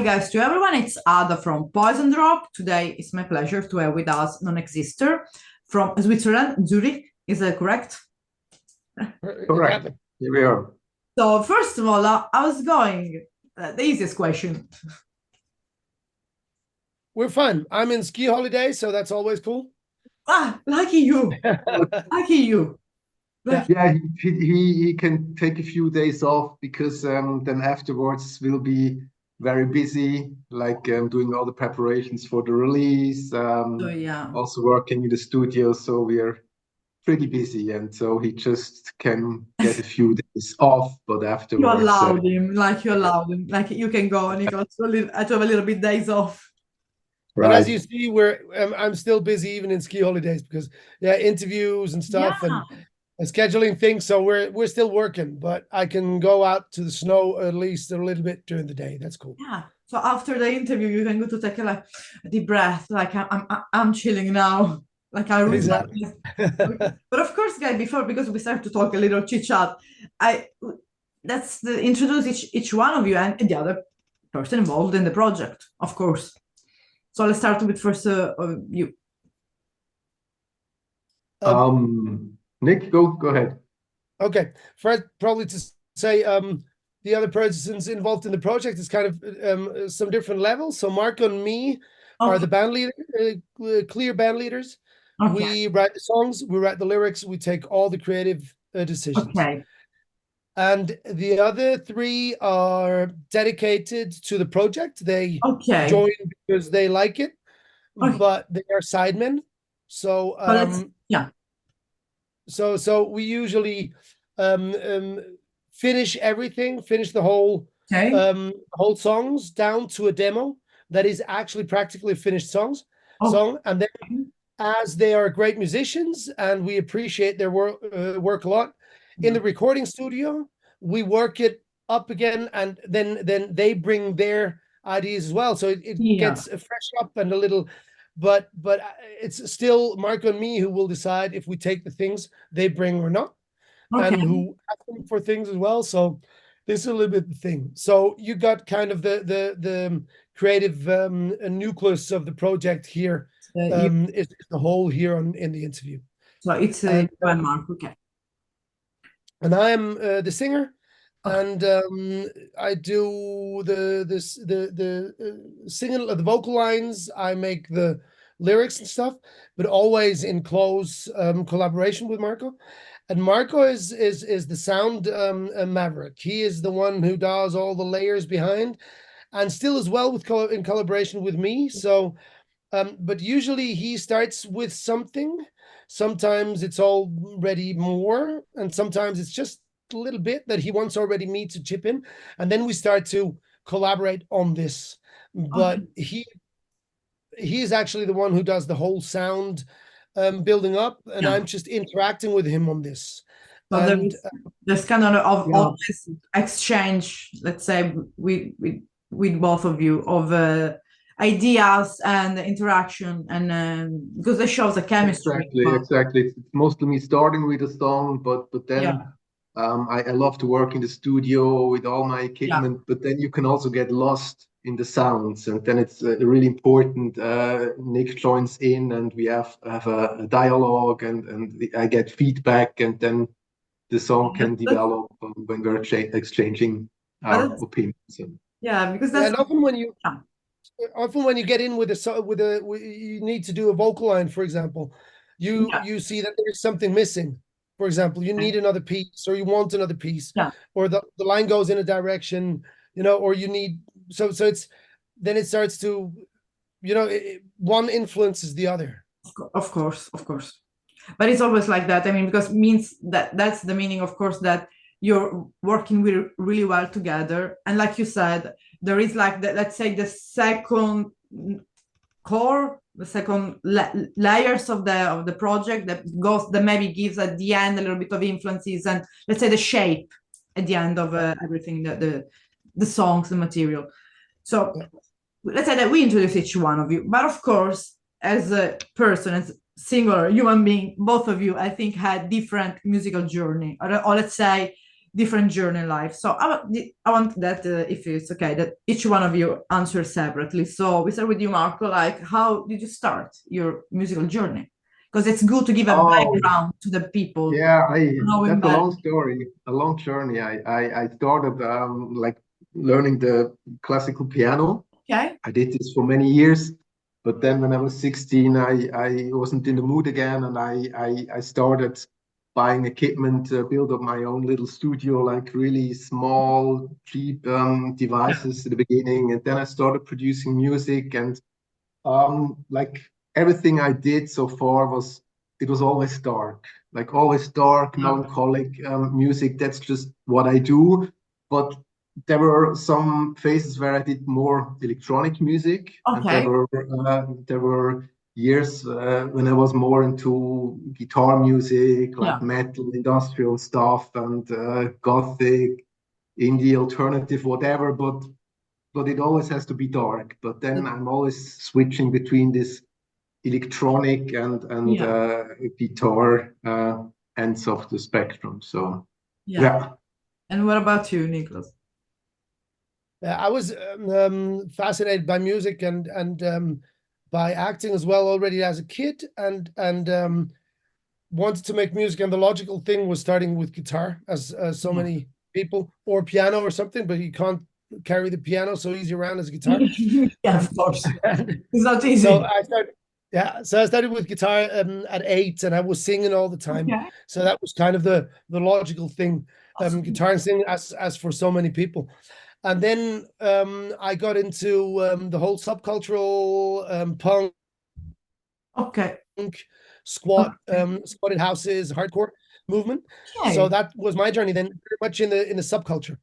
guys, to everyone, it's Ada from Poison Drop. Today it's my pleasure to have with us NONEXISTER from Switzerland, Zurich. Is that correct? Correct. Here we are. So first of all, how's it going? The easiest question. We're fine. I'm in ski holiday, so that's always cool. Ah, lucky you. Lucky you. Yeah, he can take a few days off because then afterwards we'll be very busy, like doing all the preparations for the release, also working in the studio. So we are pretty busy, and so he just can get a few days off, but afterwards you allowed him, like you can go and he goes to have a little bit days off. Right. And as you see, I'm still busy even in ski holidays because interviews and stuff and scheduling things. So we're still working, but I can go out to the snow at least a little bit during the day. That's cool. Yeah. So after the interview, you can go to take a deep breath. Like I'm chilling now. Like I really exactly. But of course, guys, because we start to talk a little chit chat, that's the introduce each one of you and the other person involved in the project, of course. So let's start with first you. Nick, go ahead. Okay, first probably to say the other persons involved in the project is kind of some different levels. So Marco and me are the band leader, clear band leaders. Okay. We write the songs, we write the lyrics, we take all the creative decisions. Okay. And the other three are dedicated to the project. They join because they like it, but they are sidemen. So So we usually finish everything, finish the whole songs down to a demo that is actually practically finished song, and then as they are great musicians and we appreciate their work a lot in the recording studio, we work it up again, and then they bring their ideas as well, so it gets fresh up and a little. But it's still Marco and me who will decide if we take the things they bring or not, and who ask them for things as well. So this is a little bit the thing. So you got kind of the creative nucleus of the project here. Is the whole here in the interview. So it's Marco, and I am the singer. And I do the singing, the vocal lines. I make the lyrics and stuff, but always in close collaboration with Marco. And Marco is the sound maverick. He is the one who does all the layers behind, and still as well in collaboration with me. So, but usually he starts with something. Sometimes it's already more, and sometimes it's just a little bit that he wants already me to chip in, and then we start to collaborate on this. But he is actually the one who does the whole sound building up, and I'm just interacting with him on this. So there's kind of this exchange, let's say, with both of you of ideas and interaction, and because it shows a chemistry. Exactly. It's mostly me starting with a song, but then I love to work in the studio with all my equipment, but then you can also get lost in the sounds, and then it's really important. Nick joins in, and we have a dialogue, and I get feedback, and then the song can develop when we're exchanging our opinions. Yeah, because that's often when you get in with you need to do a vocal line, for example, you see that there's something missing. For example, you need another piece, or you want another piece, or the line goes in a direction, or you need, so it's, then it starts to, one influences the other. Of course. But it's always like that. I mean, because means that's the meaning, of course, that you're working really well together. And like you said, there is like let's say the second core, the second layers of the project that maybe gives at the end a little bit of influences, and let's say the shape at the end of everything, the songs, the material. So let's say that we introduce each one of you, but of course, as a person, as singular human being, both of you, I think, had different musical journey, or let's say different journey in life. So I want that, if it's okay, that each one of you answer separately. So we start with you, Marco. Like, how did you start your musical journey? Because it's good to give a background to the people. Yeah, that's a back. long story, a long journey. I started like learning the classical piano. Okay. I did this for many years, but then when I was 16, I wasn't in the mood again, and I started buying equipment, build up my own little studio, like really small, cheap devices at the beginning, and then I started producing music, and like everything I did so far was always dark, like always dark, melancholic music. That's just what I do. But there were some phases where I did more electronic music, and there were years when I was more into guitar music, like metal, industrial stuff, and gothic, indie, alternative, whatever. But it always has to be dark. But then I'm always switching between this electronic and guitar ends of the spectrum. So yeah. And what about you, Nicholas? I was fascinated by music and by acting as well already as a kid, and wanted to make music. And the logical thing was starting with guitar, as so many people, or piano or something. But you can't carry the piano so easy around as a guitar. Yeah, of course. It's not easy. So I started with guitar at 8, and I was singing all the time. Okay. So that was kind of the logical thing, guitar and singing, as for so many people. And then I got into the whole subcultural punk, squatted houses, hardcore movement. Okay. So that was my journey then, very much in the subculture,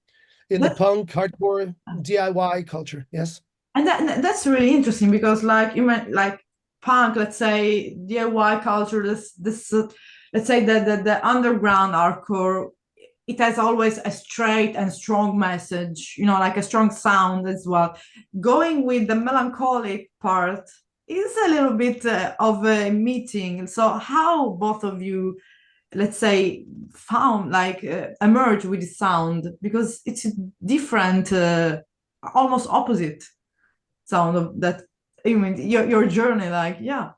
in the punk, hardcore, DIY culture. Yes. And that's really interesting, because like you meant, like punk, let's say DIY culture, this let's say that the underground hardcore, it has always a straight and strong message, you know, like a strong sound as well. Going with the melancholic part is a little bit of a meeting. So how both of you, let's say, found, like, emerge with the sound, because it's different, almost opposite sound of that. I mean, your journey, like, yeah.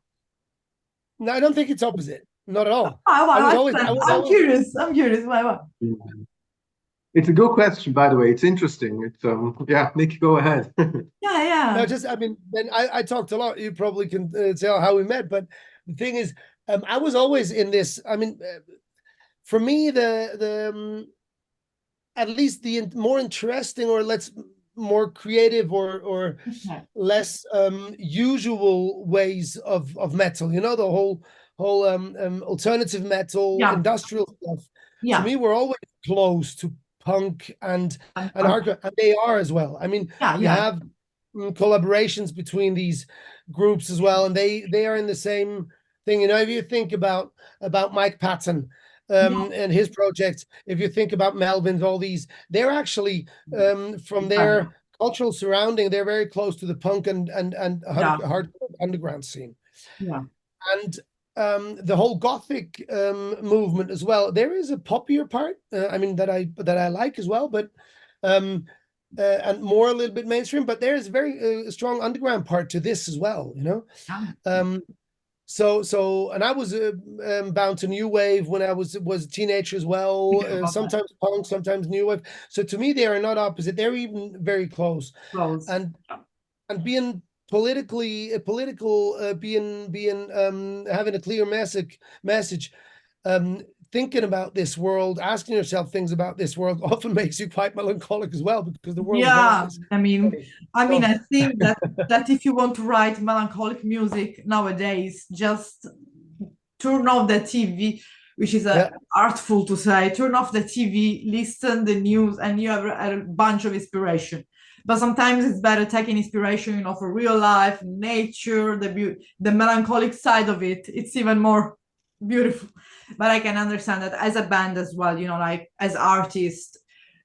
No, I don't think it's opposite. Not at all. I'm curious. Why? It's a good question, by the way. It's interesting. It's yeah, Nick, go ahead. Yeah. No, just, I mean, then I talked a lot. You probably can tell how we met, but the thing is, I was always in this. I mean, for me, the at least the more interesting, or more creative, or less usual ways of metal. You know, the whole alternative metal, industrial stuff. To me, we're always close to punk and hardcore, and they are as well. I mean, you have collaborations between these groups as well, and they are in the same thing. You know, if you think about Mike Patton and his projects, if you think about Melvins, all these, they're actually from their cultural surrounding, they're very close to the punk and hardcore underground scene. Yeah. And the whole gothic movement as well. There is a poppier part, I mean, that I like as well, but and more a little bit mainstream. But there is very strong underground part to this as well, you know. So and I was bound to new wave when I was a teenager as well. Sometimes punk, sometimes new wave. So to me, they are not opposite. They're even very close. And being politically being having a clear message, thinking about this world, asking yourself things about this world often makes you quite melancholic as well, because the world is I mean I think that if you want to write melancholic music nowadays, just turn off the TV, which is artful to say. Turn off the TV, listen the news, and you have a bunch of inspiration. But sometimes it's better taking inspiration, you know, for real life, nature, the melancholic side of it. It's even more beautiful. But I can understand that as a band as well, you know, like as artists,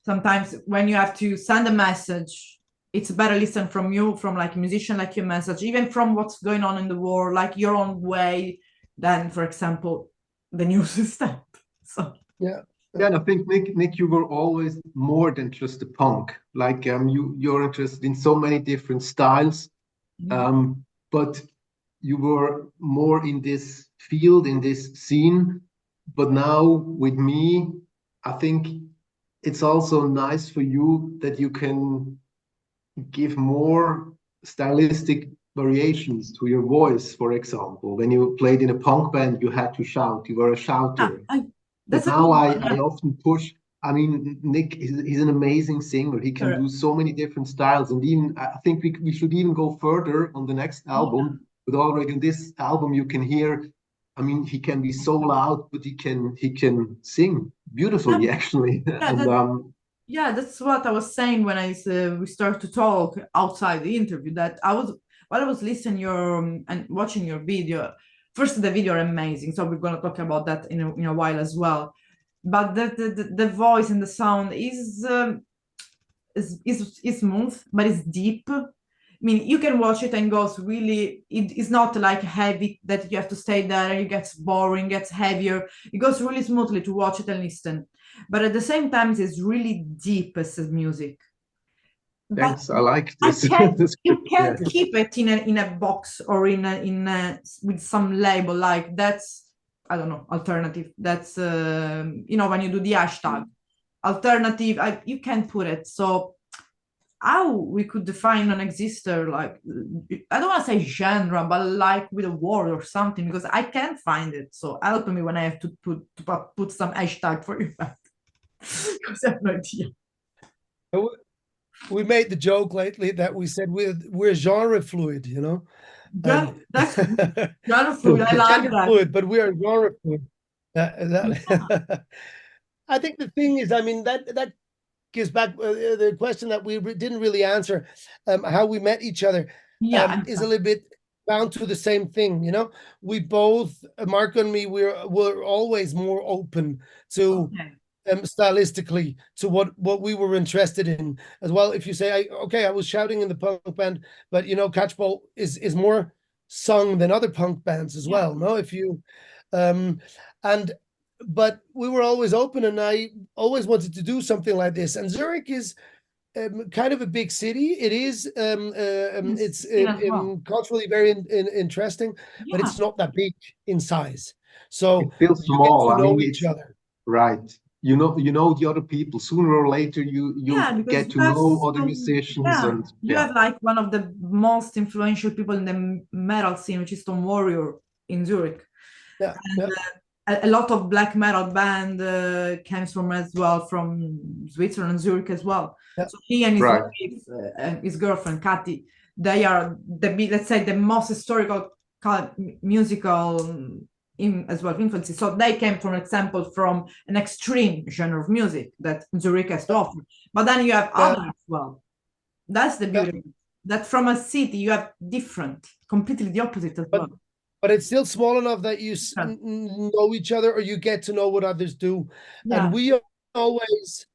sometimes when you have to send a message, it's better listen from you, from like a musician, like your message, even from what's going on in the world, like your own way, than, for example, the news system. So yeah. Yeah, and I think Nick, you were always more than just a punk. Like you're interested in so many different styles, but you were more in this field, in this scene. But now with me, I think it's also nice for you that you can give more stylistic variations to your voice. For example, when you played in a punk band, you had to shout, you were a shouter. But That's a now good I, one. I often push. I mean, Nick he's an amazing singer. He can do so many different styles. And even I think we should even go further on the next album. But already in this album, you can hear, I mean, he can be so loud, but he can sing beautifully, actually. And Yeah, that's what I was saying when we started to talk outside the interview. That while I was listening your and watching your video. First, the video are amazing, so we're gonna talk about that in a while as well. But the voice and the sound is smooth, but it's deep. I mean, you can watch it and goes really. It's not like heavy that you have to stay there. It gets boring, gets heavier. It goes really smoothly to watch it and listen, but at the same time, it's really deep as music. But thanks, I like I this. can't. This You yeah. can't keep it in a box or with some label like that's. I don't know, alternative. That's when you do the hashtag alternative. You can't put it. So how we could define non-exister, like I don't want to say genre, but like with a word or something, because I can't find it. So help me when I have to put some hashtag for you back. Because I have no idea. We made the joke lately that we said we're genre fluid, you know. That's good. Genre fluid. I like Gender that. fluid, but we are genre fluid. I think the thing is, I mean, that gives back the question that we didn't really answer, how we met each other, is a little bit bound to the same thing, you know. We both, Marco and me, we're always more open to stylistically to what we were interested in as well. If you say, I was shouting in the punk band, but you know, Catchball is more sung than other punk bands as well. No, if you, and but we were always open, and I always wanted to do something like this. And Zurich is kind of a big city. It is, it's culturally very interesting, but it's not that big in size. So it feels you get small. to I know mean, each other. right. You know the other people. Sooner or later, you Because get to know other musicians, and you have like one of the most influential people in the metal scene, which is Tom Warrior in Zurich. And a lot of black metal band came from as well from Switzerland, Zurich as well. So he and his wife, his girlfriend Kathy, they are let's say the most historical musical as well influences. So they came, for example, from an extreme genre of music that Zurich has to offer. But then you have others as well. That's the beauty. That from a city you have different, completely the opposite as well. But it's still small enough that you know each other, or you get to know what others do. And we always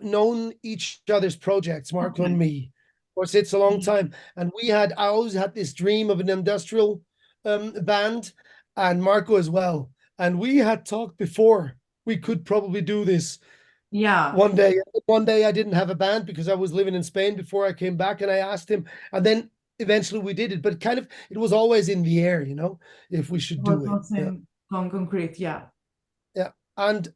known each other's projects, Marco and me. Of course, it's a long time. And I always had this dream of an industrial band, and Marco as well. And we had talked before we could probably do this. One day I didn't have a band because I was living in Spain before I came back, and I asked him, and then eventually we did it, but it was always in the air, you know, if we should do it. Concrete, and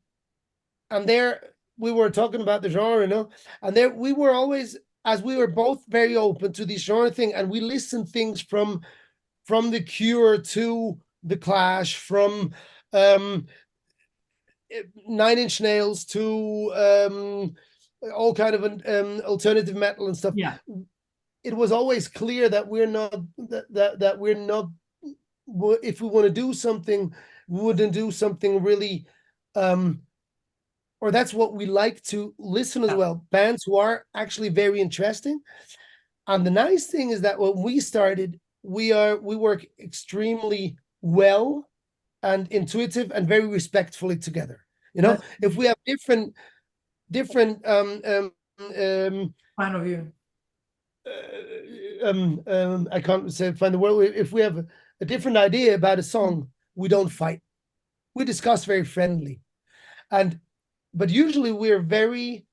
there we were talking about the genre, you know, and there we were always, as we were both very open to this genre thing, and we listened things from the Cure to the Clash, from 9 Inch Nails to all kind of alternative metal and stuff. It was always clear that we're not that we're not, if we want to do something, we wouldn't do something really, or that's what we like to listen as well. Bands who are actually very interesting. And the nice thing is that when we started, we work extremely well and intuitive and very respectfully together. You know, if we have different point of view. I can't find the word. If we have a different idea about a song, we don't fight. We discuss very friendly, and but usually we're very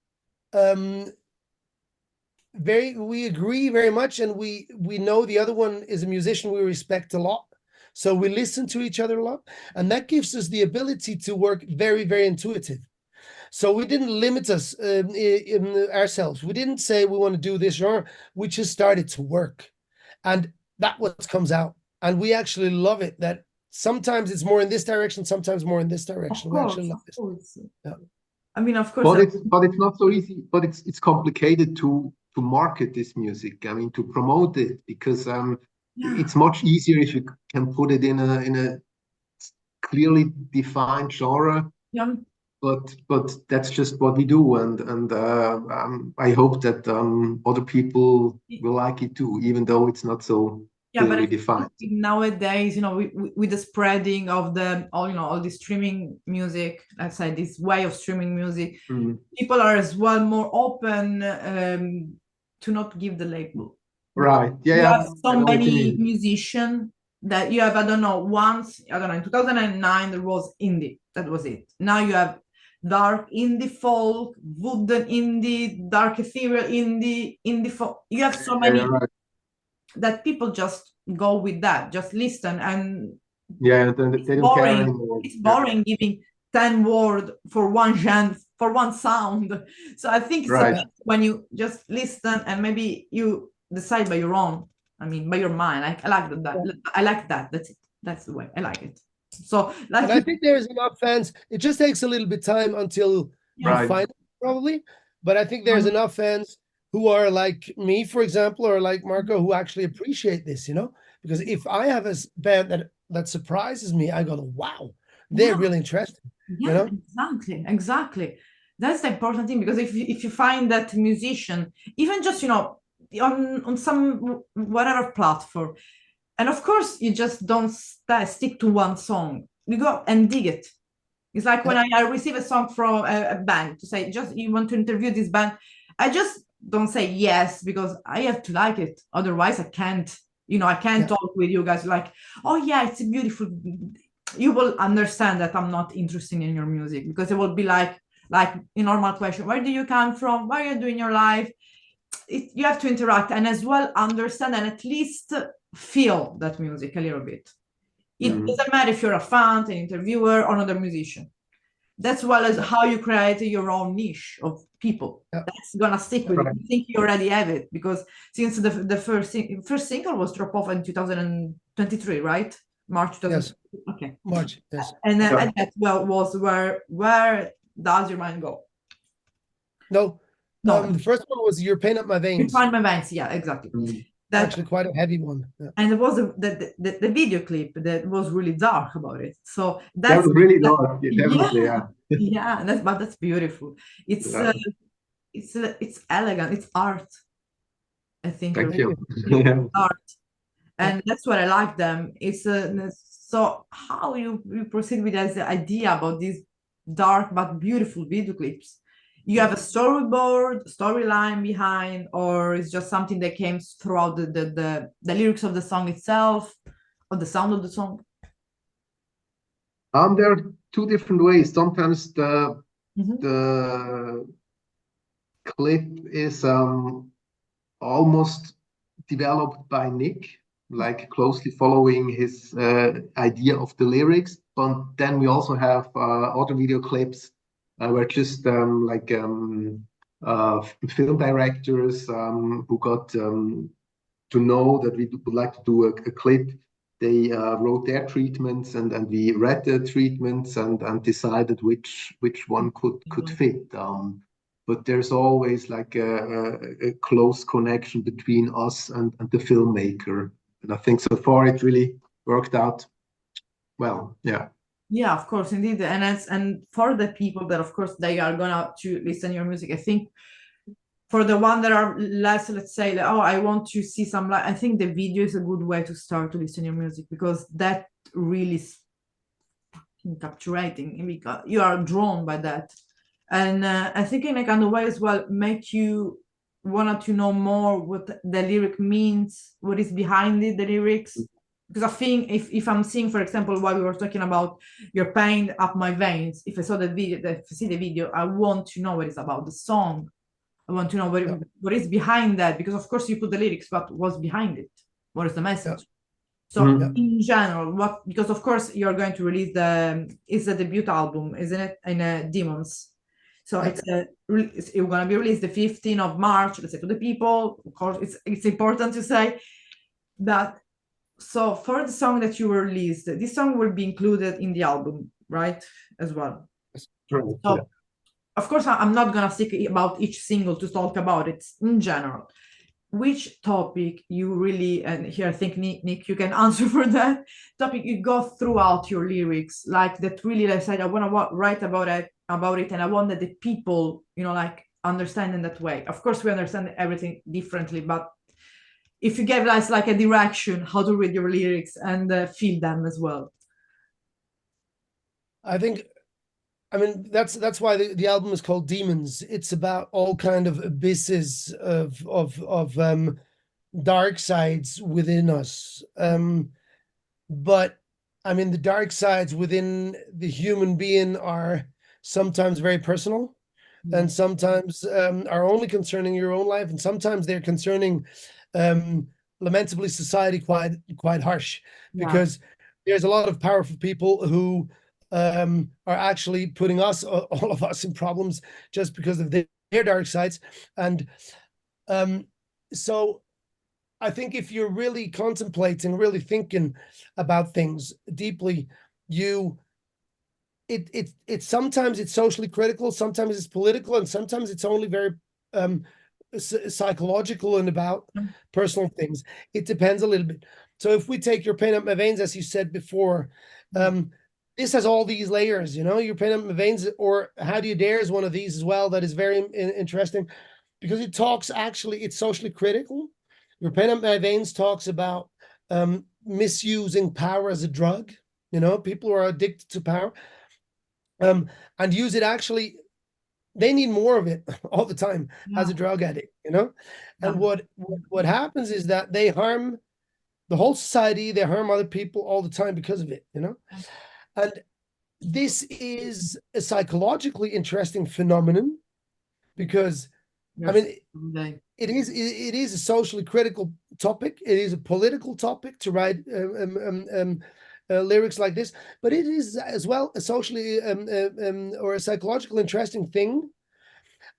we agree very much, and we know the other one is a musician we respect a lot, so we listen to each other a lot, and that gives us the ability to work very, very intuitive. So we didn't limit us in ourselves. We didn't say we want to do this genre. We just started to work, and that what comes out, and we actually love it. That sometimes it's more in this direction, sometimes more in this direction. We actually love this. Yeah. I mean, of course, but it's not so easy. But it's complicated to market this music. I mean, to promote it, because it's much easier if you can put it in a clearly defined genre. Yeah. But that's just what we do, and I hope that other people will like it too, even though it's not so clearly defined. Nowadays, with the spreading of all the streaming music, let's say this way of streaming music, people are as well more open to not give the label. Right. Yeah. You have so many musicians that you have, I don't know, in 2009 there was indie, that was it. Now you have dark indie folk, wooden indie, dark ethereal indie folk. You have so many that people just go with that, just listen, and they don't care anymore. It's boring giving 10 words for one genre, for one sound. So I think it's when you just listen and maybe you decide by your own, by your mind. I like that. I like that. That's it. That's the way I like it. So, and I think there's enough fans. It just takes a little bit time until you find it, probably. But I think there's enough fans who are like me, for example, or like Marco, who actually appreciate this, because if I have a band that surprises me, I go, wow, they're really interested. Yeah, exactly. That's the important thing, because if you find that musician, even just, on some whatever platform, and of course, you just don't stick to one song. You go and dig it. It's like when I receive a song from a band to say, just you want to interview this band, I just don't say yes, because I have to like it. Otherwise, I can't. I can't talk with you guys like, oh yeah, it's beautiful. You will understand that I'm not interested in your music, because it will be like a normal question. Where do you come from? What are you doing in your life? You have to interact and as well understand and at least feel that music a little bit. It doesn't matter if you're a fan, an interviewer, or another musician. That's well as how you create your own niche of people. That's gonna stick with you. I think you already have it, because since the first single was Drop Off in 2023, right? March 2023. Yes. Okay. March, yes. And that was where does your mind go? No. The first one was You're Pain Up My Veins. You're Pain Up My Veins, yeah, exactly. That's actually quite a heavy one. Yeah. And it was the video clip that was really dark about it. So that was really dark, definitely, yeah. That's beautiful. It's elegant. It's art. I think. Thank you. Art, and that's what I like them. It's so how you proceed with this idea about these dark but beautiful video clips. You have a storyline behind, or it's just something that came throughout the lyrics of the song itself, or the sound of the song? There are two different ways. Sometimes the clip is almost developed by Nick, like closely following his idea of the lyrics. But then we also have other video clips where just film directors who got to know that we would like to do a clip. They wrote their treatments, and we read the treatments and decided which one could fit. But there's always like a close connection between us and the filmmaker. And I think so far it really worked out well. Yeah. Yeah, of course, indeed. And for the people that, of course, they are gonna to listen to your music, I think for the one that are less, let's say, like, oh, I want to see some, I think the video is a good way to start to listen to your music, because that really is captivating, because you are drawn by that. And I think in a kind of way as well, make you want to know more what the lyric means, what is behind it, the lyrics. because I think if I'm seeing, for example, while we were talking about you're painting up my veins, if I saw the video, if I see the video, I want to know what it's about, the song. I want to know what is behind that, because of course you put the lyrics, but what's behind it? What is the message? So in general, because of course you're going to release it's a debut album, isn't it? In Demons. So it's going to be released the 15th of March, let's say, to the people. Of course, it's important to say that. So for the song that you released, this song will be included in the album, right? As well. Right, so of course, I'm not going to stick about each single to talk about it in general. Which topic you really, and here I think Nick, you can answer for that topic, you go throughout your lyrics, like that really, like I said, I want to write about it, and I want that the people, like understand in that way. Of course, we understand everything differently, but if you give us like a direction how to read your lyrics and feel them as well. I mean, that's why the album is called Demons. It's about all kind of abysses of dark sides within us. But I mean, the dark sides within the human being are sometimes very personal, and sometimes are only concerning your own life, and sometimes they're concerning, lamentably, society quite harsh, because there's a lot of powerful people who are actually putting us, all of us, in problems just because of their dark sides. And so I think if you're really contemplating, really thinking about things deeply, it's sometimes it's socially critical, sometimes it's political, and sometimes it's only very psychological and about personal things. It depends a little bit. So if we take Your Pain Up My Veins, as you said before, this has all these layers, Your Pain Up My Veins, or How Do You Dare is one of these as well, that is very interesting, because it talks, actually, it's socially critical. Your Pain Up My Veins talks about misusing power as a drug. People who are addicted to power and use it, actually, they need more of it all the time as a drug addict, And what happens is that they harm the whole society, they harm other people all the time because of it, And this is a psychologically interesting phenomenon, because I mean, it is a socially critical topic. It is a political topic to write lyrics like this, but it is as well a socially or a psychological interesting thing.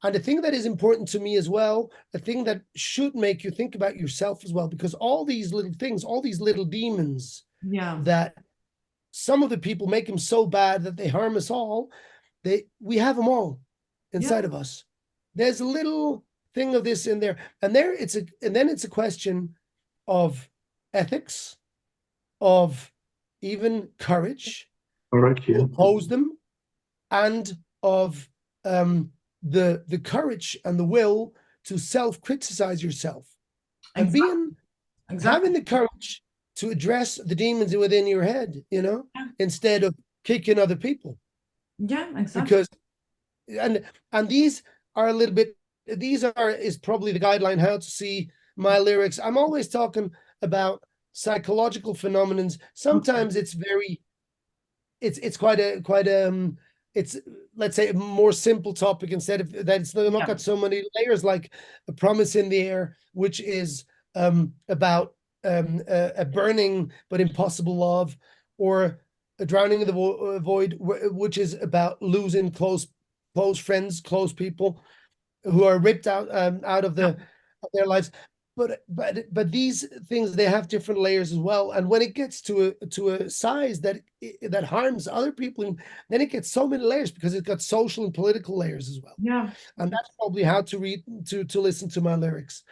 And a thing that is important to me as well, a thing that should make you think about yourself as well, because all these little things, all these little demons, that some of the people make them so bad that they harm us all, we have them all inside of us. There's a little thing of this in there, and then it's a question of ethics, of even courage to oppose them, and of the courage and the will to self-criticize yourself, and having the courage to address the demons within your head, instead of kicking other people. Because and these are a little bit, is probably the guideline how to see my lyrics. I'm always talking about psychological phenomena. Sometimes it's it's let's say a more simple topic, instead of that it's not got so many layers, like A Promise in the Air, which is about a burning but impossible love, or A Drowning in the Void, which is about losing close friends, close people who are ripped out of their lives. But these things, they have different layers as well. And when it gets to a size that harms other people, then it gets so many layers, because it's got social and political layers as well. And that's probably how to read to listen to my lyrics.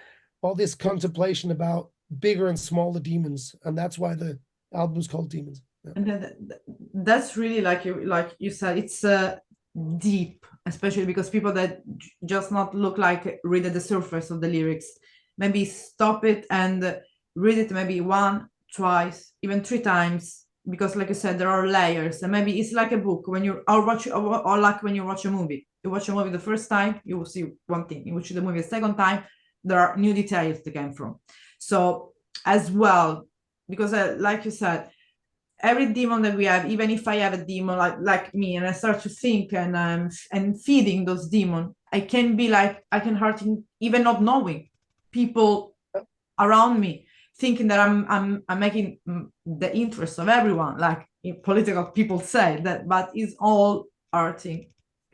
All this contemplation about bigger and smaller demons, and that's why the album is called Demons. And that's really, like you said, it's deep, especially because people that just not look like read at the surface of the lyrics, maybe stop it and read it maybe 1, twice, even 3 times, because like you said, there are layers, and maybe it's like a book when you or like when you watch a movie. You watch a movie the first time, you will see one thing. You watch the movie the second time, there are new details that came from. So as well, because like you said, every demon that we have, even if I have a demon like me, and I start to think and feeding those demons, I can hurt even not knowing people around me, thinking that I'm making the interest of everyone, like political people say that, but it's all hurting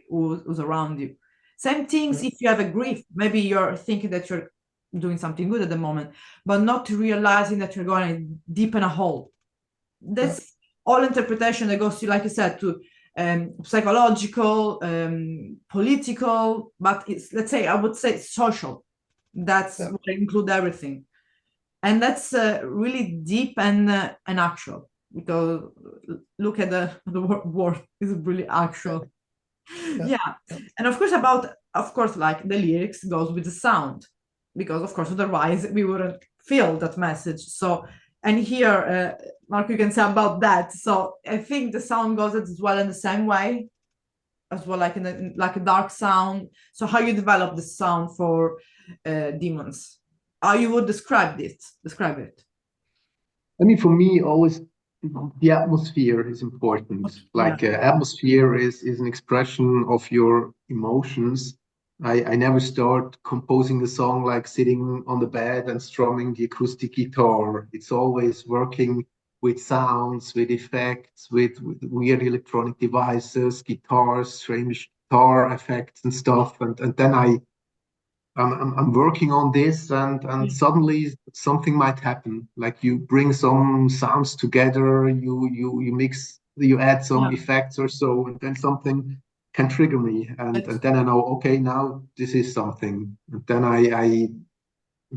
who's around you. Same things if you have a grief, maybe you're thinking that you're doing something good at the moment, but not realizing that you're going deep in a hole. That's all interpretation that goes to, like you said, to psychological, political, but it's, let's say, I would say social. That's what I include everything. And that's really deep and actual, because look at the word is really actual. Yeah. And of course, like the lyrics goes with the sound, because of course otherwise we wouldn't feel that message. So, and here Mark, you can say about that. So I think the sound goes as well in the same way as well, like like a dark sound. So how you develop the sound for demons, how you would describe it? I mean, for me, always the atmosphere is important. Like atmosphere is an expression of your emotions. I never start composing a song like sitting on the bed and strumming the acoustic guitar. It's always working with sounds, with effects, with weird electronic devices, guitars, strange guitar effects and stuff. And then I'm working on this, and suddenly something might happen. Like you bring some sounds together, you mix, you add some effects or so, and then something can trigger me, and then I know, okay, now this is something. And then I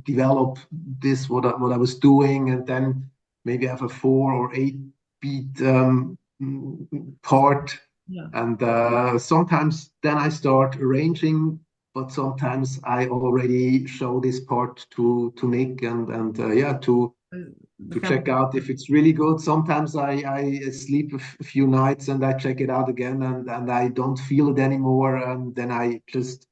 develop this what I was doing, and then maybe I have a 4 or 8 beat part, and sometimes then I start arranging. But sometimes I already show this part to Nick and to check out if it's really good. Sometimes I sleep a few nights and I check it out again, and I don't feel it anymore, and then I just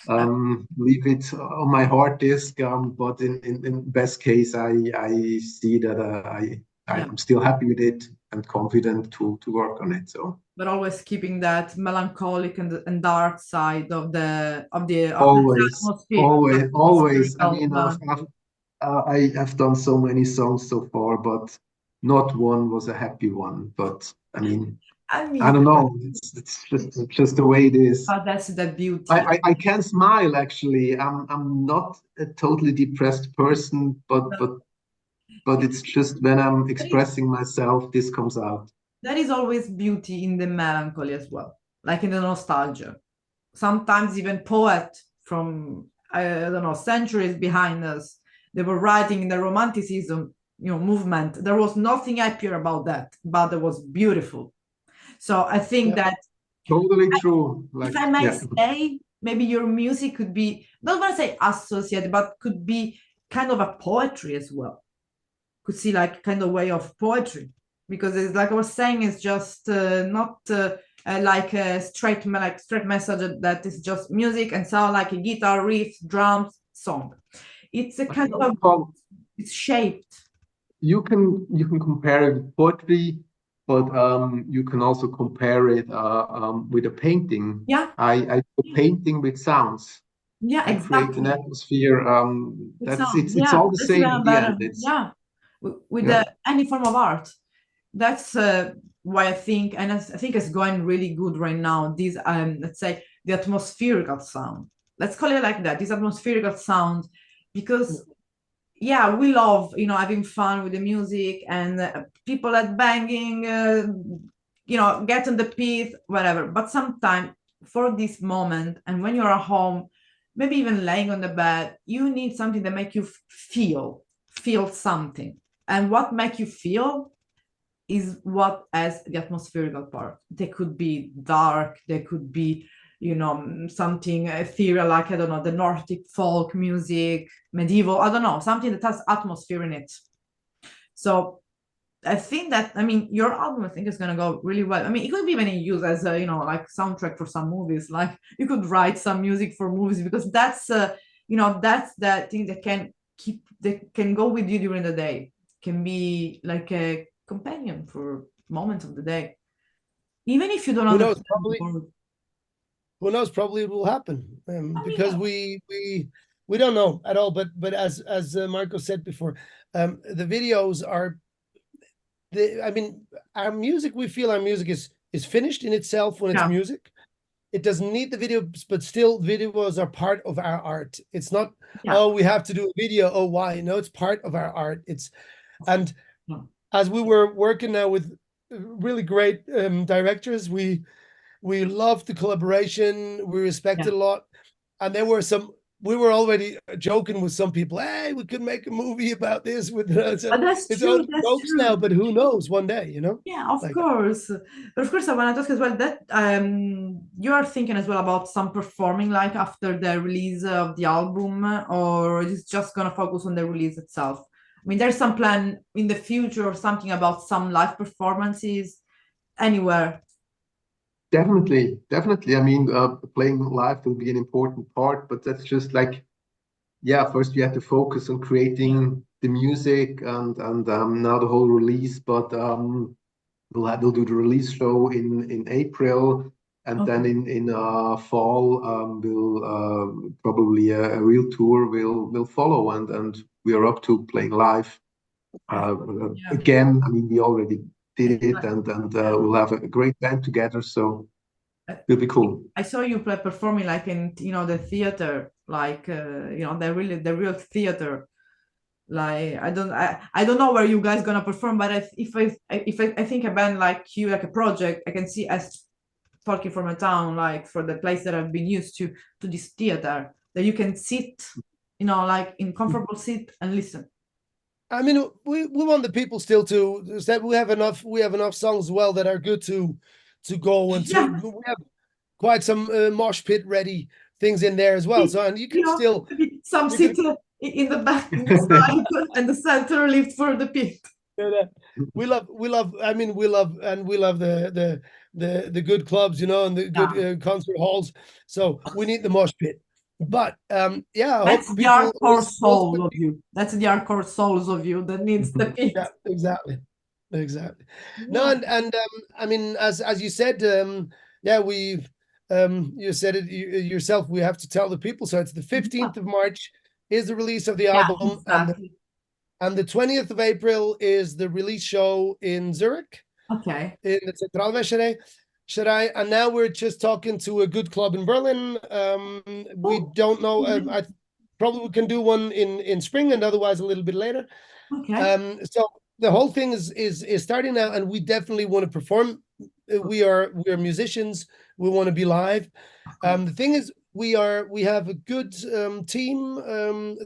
leave it on my hard disk. But in best case, I see that I'm still happy with it and confident to work on it. So, but always keeping that melancholic and dark side of the atmosphere. Always. I mean, I have done so many songs so far, but not one was a happy one. But I mean, I don't know. It's just the way it is. But that's the beauty. I can smile actually. I'm not a totally depressed person, but it's just when I'm expressing myself, this comes out. There is always beauty in the melancholy as well, like in the nostalgia. Sometimes even poets from I don't know, centuries behind us, they were writing in the romanticism, movement. There was nothing happier about that, but it was beautiful. So I think that totally true. If I may say, maybe your music could be, not want to say associated, but could be kind of a poetry as well. Could see like kind of way of poetry, because it's like I was saying, it's just not like a straight message that is just music and sound like a guitar riff, drums, song. It's a kind of it's shaped. You can compare it with poetry, but you can also compare it with a painting. Yeah. I do painting with sounds. Yeah, I create an atmosphere. It's all the same in the end. With any form of art. That's why I think, and I think it's going really good right now. These let's say the atmospherical sound. Let's call it like that. This atmospherical sound, because we love having fun with the music and people at banging, get on the beat, whatever. But sometimes for this moment, and when you're at home, maybe even laying on the bed, you need something that make you feel something. And what make you feel is what has the atmospherical part. They could be dark, they could be something ethereal, like I don't know, the Nordic folk music, medieval, I don't know, something that has atmosphere in it. So I think that, your album, I think, is gonna go really well. It could be even used as a like soundtrack for some movies. Like you could write some music for movies, because that's that's the thing that can go with you during the day. can be like a companion for moments of the day, even if you don't Who knows? understand the word. Who knows? Probably it will happen, I because mean, we don't know at all. But as Marco said before, the videos are I mean, our music. We feel our music is finished in itself when it's yeah, music. It doesn't need the videos, but still, videos are part of our art. It's not, yeah, oh, we have to do a video. Oh, why? No, it's part of our art. And yeah, as we were working now with really great directors, we loved the collaboration. We respected yeah. a lot, and there were some. We were already joking with some people. Hey, we could make a movie about this. With But that's it's true. only That's jokes now, true. but who knows? One day, Yeah, of like course. But of course, I want to ask as well that you are thinking as well about some performing like after the release of the album, or is it just gonna focus on the release itself? I mean, there's some plan in the future or something about some live performances anywhere. Definitely. I mean, playing live will be an important part, but that's just like, yeah, first we have to focus on creating the music and now the whole release. But we'll do the release show in April, and then Okay. in fall we'll probably a real tour will follow, and we are up to playing live. Yeah. Again, I mean, we already did it, Exactly. and Yeah. we'll have a great band together, so I it'll be cool. I saw you play performing like in the theater, like the real theater. Like I don't know where you guys gonna perform, but I think a band like you, like a project, I can see us talking from a town, like for the place that I've been used to this theater, that you can sit, like in comfortable seat and listen. I mean, we want the people still to that we have enough songs as well that are good to go and to Yeah, we have quite some mosh pit ready things in there as well. So and you can still maybe some you can seat in the back, in the side, and the center lift for the pit. we love I mean we love the good clubs, and the good Yeah, concert halls. So we need the mosh pit. But yeah, I hope that's the the people hardcore also soul of you. That's the hardcore souls of you that needs the pit. yeah, exactly. No, Yeah, and I mean, as you said, yeah, we've you said it yourself. We have to tell the people. So it's the yeah, 15th of March is the release of the yeah, album, exactly. and the 20th of April is the release show in Zurich Okay. in the Zentralwäscherei. And now we're just talking to a good club in Berlin. We Oh, don't know. I probably we can do one in spring, and otherwise a little bit later. okay. So the whole thing is starting now, and we definitely want to perform. We are musicians. We want to be live. The thing is, we have a good team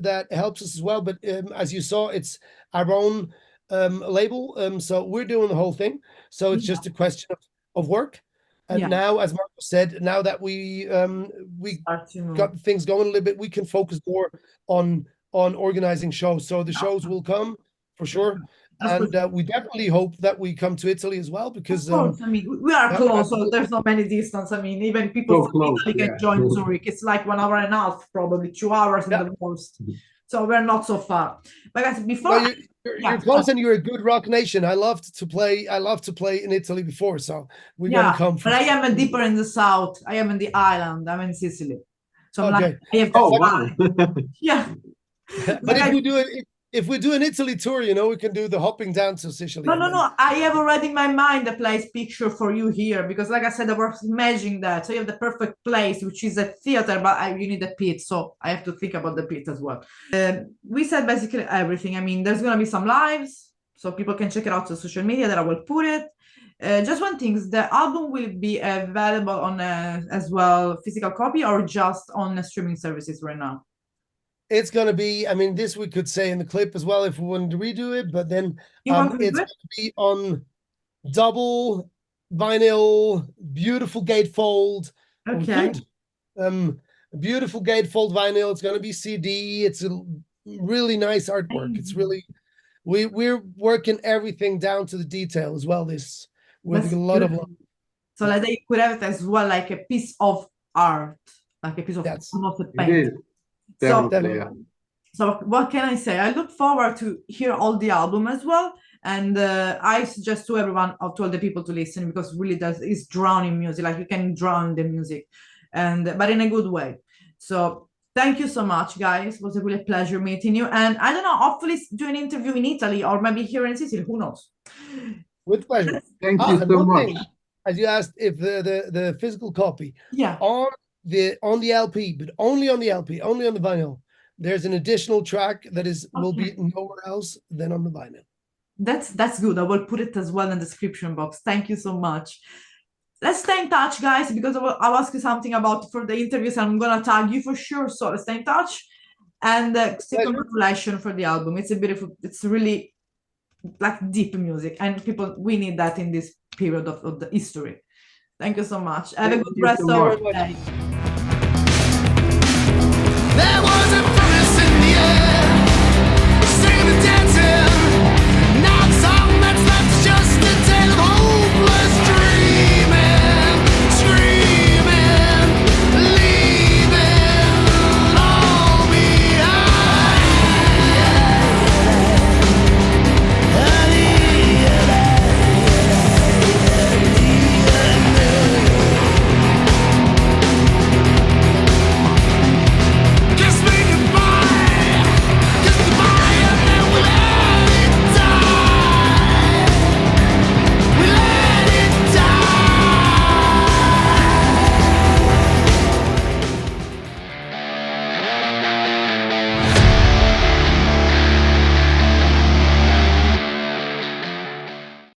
that helps us as well. But as you saw, it's our own label. So we're doing the whole thing. So it's Yeah, just a question of work. And yeah. now, as Marco said, now that we Start to move. got things going a little bit, we can focus more on organizing shows. So the Yeah, shows will come for sure, that's for and sure. we definitely hope that we come to Italy as well Of because course, I mean, we are close, so absolutely. there's not many distance. I mean, even people So from close, Italy can yeah. join Zurich. It's like 1 hour and a half, probably 2 hours in Yeah, the most. So we're not so far. But guys, no, before, you're yeah, close and you're a good rock nation. I loved to play. I love to play in Italy before, so we're gonna yeah, come for but I sure. am deeper in the south. I am in the island. I'm in Sicily. So I'm like, Okay, I have to Oh, so, wow. fly. Yeah. but But if I, we do it, if we do an Italy tour, we can do the hopping down to Sicily no, and no, then no. I have already in my mind a place picture for you here because, like I said, I was imagining that. So you have the perfect place, which is a theater, but you need a pit. So I have to think about the pit as well. We said basically everything. I mean, there's going to be some lives, so people can check it out on social media that I will put it. Just one thing, the album will be available on as well physical copy or just on streaming services right now? it's gonna be. I mean, this we could say in the clip as well if we wanted to redo it, but then You want to it's do it? gonna be on double vinyl, beautiful gatefold. Oh, we Okay. could. Beautiful gatefold vinyl. It's gonna be CD. It's a really nice artwork. It's Amazing. really we're working everything down to the detail as well. This with That's a lot of love. beautiful. So let's say you could have it as well, like a piece of art, like a piece of That's almost a It paint. is, So definitely, yeah. definitely So what can I say? I look forward to hear all the album as well. And I suggest to everyone, or to all the people to listen, because really is drowning music. Like you can drown the music, but in a good way. So thank you so much, guys. It was a really pleasure meeting you. And I don't know, hopefully do an interview in Italy or maybe here in Sicily. Who knows? With pleasure. Thank you and so one much. thing, as you asked, if the physical copy Yeah. on the LP, but only on the LP, only on the vinyl, there's an additional track that will be nowhere else than on the vinyl. That's good. I will put it as well in the description box. Thank you so much. Let's stay in touch, guys, because I'll ask you something about for the interviews. I'm gonna tag you for sure. So let's stay in touch. And still congratulations for the album. It's a beautiful, it's really like deep music, and we need that in this period of the history. Thank you so much. Have a good rest of your day.